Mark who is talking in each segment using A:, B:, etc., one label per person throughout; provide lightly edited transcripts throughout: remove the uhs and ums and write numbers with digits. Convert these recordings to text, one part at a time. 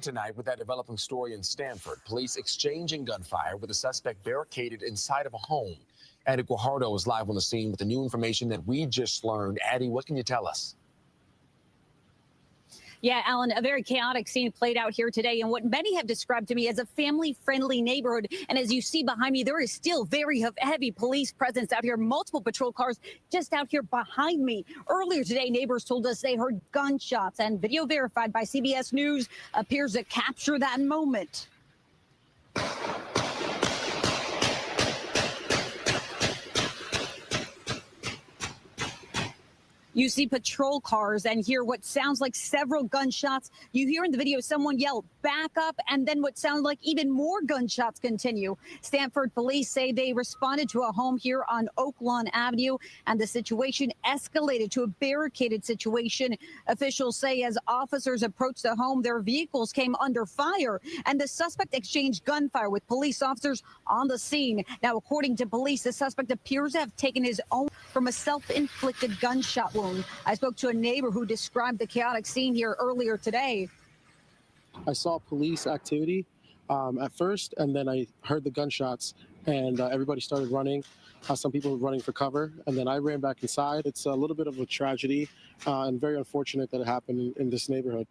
A: Tonight with that developing story in Stamford, police exchanging gunfire with a suspect barricaded inside of a home. Addie Guajardo is live on the scene with the new information that we just learned. Addie, what can you tell us?
B: Yeah, Alan, a very chaotic scene played out here today in what many have described to me as a family-friendly neighborhood. And as you see behind me, there is still very heavy police presence out here. Multiple patrol cars just out here behind me. Earlier today, neighbors told us they heard gunshots, and video verified by CBS News appears to capture that moment. You see patrol cars and hear what sounds like several gunshots. You hear in the video someone yell, "Back up," and then what sounds like even more gunshots continue. Stamford police say they responded to a home here on Oak Lawn Avenue, and the situation escalated to a barricaded situation. Officials say as officers approached the home, their vehicles came under fire, and the suspect exchanged gunfire with police officers on the scene. Now, according to police, the suspect appears to have taken his own from a self-inflicted gunshot wound. I spoke to a neighbor who described the chaotic scene here earlier today.
C: I saw police activity at first, and then I heard the gunshots, and everybody started running. Some people were running for cover, and then I ran back inside. It's a little bit of a tragedy and very unfortunate that it happened in this neighborhood.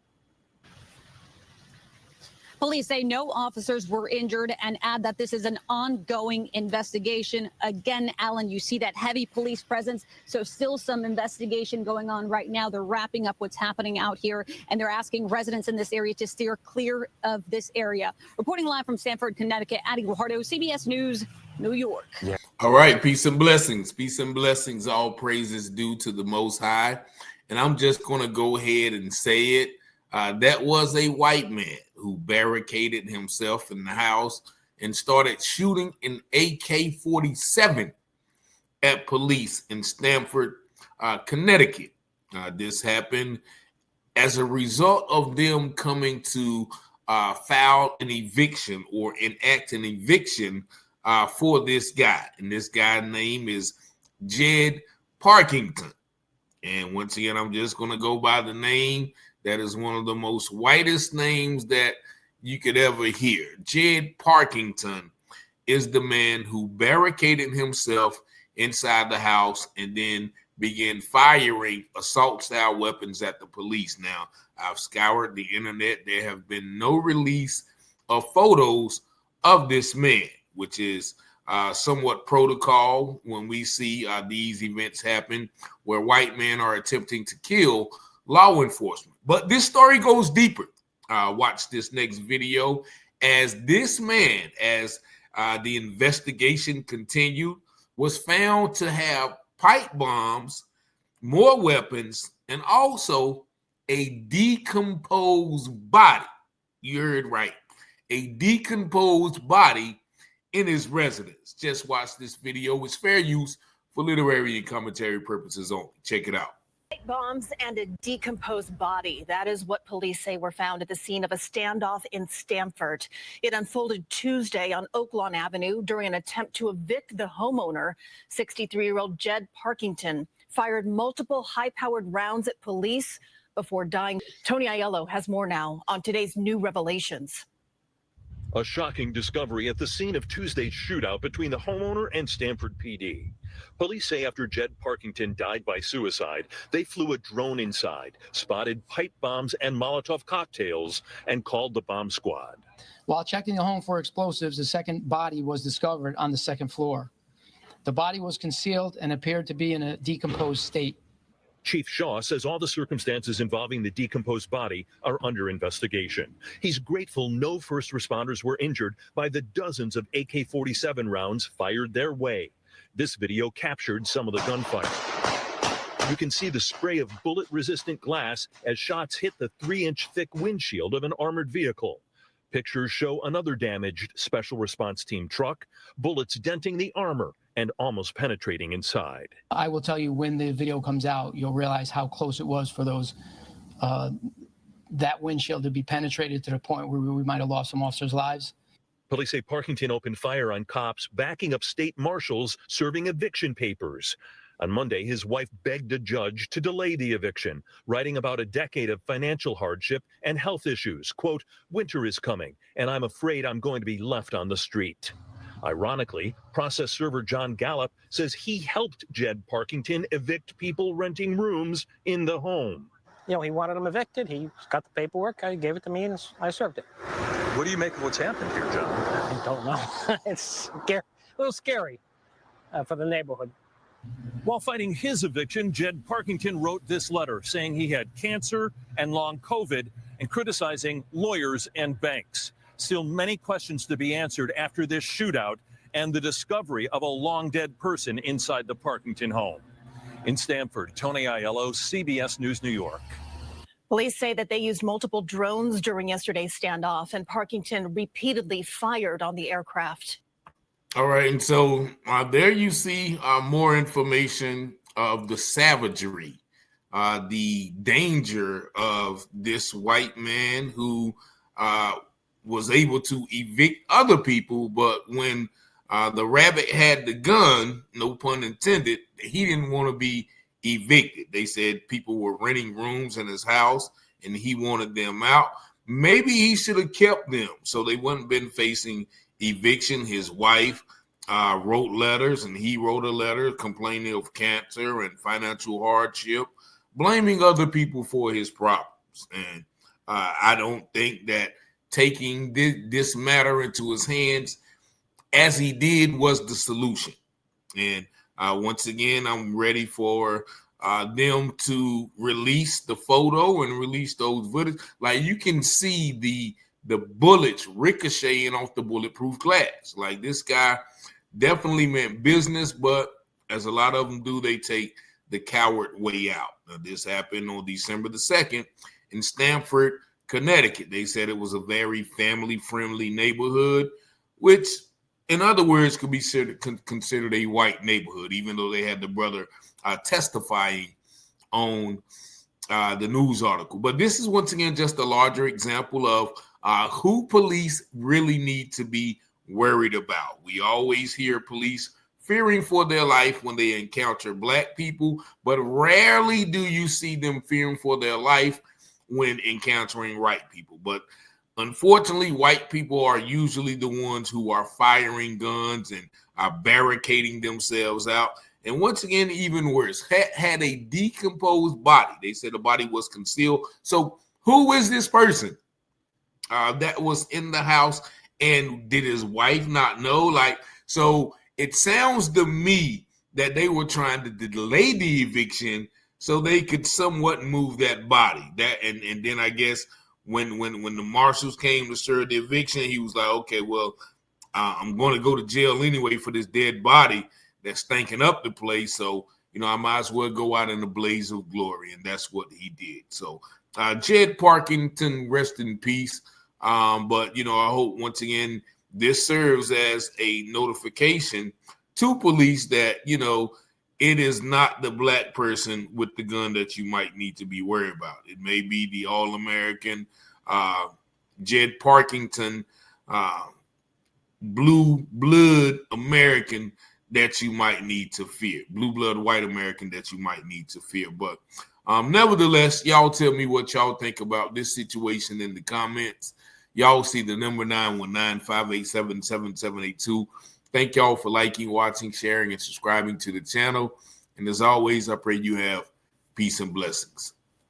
B: Police say no officers were injured and add that this is an ongoing investigation. Again, Alan, you see that heavy police presence, so still some investigation going on right now. They're wrapping up what's happening out here, and they're asking residents in this area to steer clear of this area. Reporting live from Stamford, Connecticut, Addie Guajardo, CBS News, New York.
D: Yeah. All right, peace and blessings. Peace and blessings. All praises due to the Most High. And I'm just going to go ahead and say it. That was a white man who barricaded himself in the house and started shooting an AK-47 at police in Stamford, Connecticut. This happened as a result of them coming to file an eviction or enact an eviction for this guy. And this guy's name is Jed Parkington. And once again, I'm just going to go by the name. That is one of the most whitest names that you could ever hear. Jed Parkington is the man who barricaded himself inside the house and then began firing assault-style weapons at the police. Now, I've scoured the internet. There have been no release of photos of this man, which is somewhat protocol when we see these events happen where white men are attempting to kill law enforcement. But this story goes deeper. Watch this next video as this man, as the investigation continued, was found to have pipe bombs, more weapons, and also a decomposed body. You heard right. A decomposed body in his residence. Just watch this video. It's fair use for literary and commentary purposes only. Check it out.
E: Bombs and a decomposed body. That is what police say were found at the scene of a standoff in Stamford. It unfolded Tuesday on Oak Lawn Avenue during an attempt to evict the homeowner. 63-year-old Jed Parkington fired multiple high-powered rounds at police before dying. Tony Aiello has more now on today's new revelations.
F: A shocking discovery at the scene of Tuesday's shootout between the homeowner and Stamford PD. Police say after Jed Parkington died by suicide, they flew a drone inside, spotted pipe bombs and Molotov cocktails, and called the bomb squad.
G: While checking the home for explosives, a second body was discovered on the second floor. The body was concealed and appeared to be in a decomposed state.
F: Chief Shaw says all the circumstances involving the decomposed body are under investigation. He's grateful no first responders were injured by the dozens of AK-47 rounds fired their way. This video captured some of the gunfire. You can see the spray of bullet-resistant glass as shots hit the 3-inch thick windshield of an armored vehicle. Pictures show another damaged special response team truck, bullets denting the armor and almost penetrating inside.
G: I will tell you, when the video comes out, you'll realize how close it was for those that windshield to be penetrated to the point where we might have lost some officers' lives.
F: Police say Parkington opened fire on cops backing up state marshals serving eviction papers. On Monday, his wife begged a judge to delay the eviction, writing about a decade of financial hardship and health issues. Quote, "Winter is coming, and I'm afraid I'm going to be left on the street." Ironically, process server John Gallup says he helped Jed Parkington evict people renting rooms in the home.
H: You know, he wanted them evicted. He got the paperwork. I gave it to me, and I served it.
F: What do you make of what's happened here, John?
H: I don't know. It's scary, a little scary for the neighborhood.
I: While fighting his eviction, Jed Parkington wrote this letter saying he had cancer and long COVID and criticizing lawyers and banks. Still many questions to be answered after this shootout and the discovery of a long dead person inside the Parkington home. In Stamford, Tony Aiello, CBS News, New York.
E: Police say that they used multiple drones during yesterday's standoff, and Parkington repeatedly fired on the aircraft.
D: All right, and so there you see more information of the savagery, the danger of this white man who was able to evict other people, but when the rabbit had the gun, no pun intended, he didn't want to be evicted. They said people were renting rooms in his house and he wanted them out. Maybe he should have kept them so they wouldn't been facing eviction. His wife wrote letters, and he wrote a letter complaining of cancer and financial hardship, blaming other people for his problems. And I don't think that taking this matter into his hands as he did was the solution. And once again, I'm ready for them to release the photo and release those footage. Like, you can see the bullets ricocheting off the bulletproof glass. Like, this guy definitely meant business, but as a lot of them do, they take the coward way out. Now, this happened on December the 2nd in Stamford, Connecticut. They said it was a very family-friendly neighborhood, which, in other words, could be considered a white neighborhood, even though they had the brother testifying on the news article. But this is, once again, just a larger example of who police really need to be worried about. We always hear police fearing for their life when they encounter black people, but rarely do you see them fearing for their life when encountering white people. But unfortunately, white people are usually the ones who are firing guns and are barricading themselves out. And once again, even worse, had a decomposed body. They said the body was concealed. So who is this person that was in the house? And did his wife not know? Like, so it sounds to me that they were trying to delay the eviction so they could somewhat move that body. And then I guess when the marshals came to serve the eviction, he was like, okay, well, I'm going to go to jail anyway for this dead body that's stinking up the place. So, I might as well go out in a blaze of glory. And that's what he did. So Jed Parkington, rest in peace. But, I hope, once again, this serves as a notification to police that, it is not the black person with the gun that you might need to be worried about. It may be the all-American Jed Parkington, blue blood American that you might need to fear. Blue blood white American that you might need to fear. But nevertheless, y'all tell me what y'all think about this situation in the comments. Y'all see the number 919-587-7782. Thank y'all for liking, watching, sharing, and subscribing to the channel. And as always, I pray you have peace and blessings.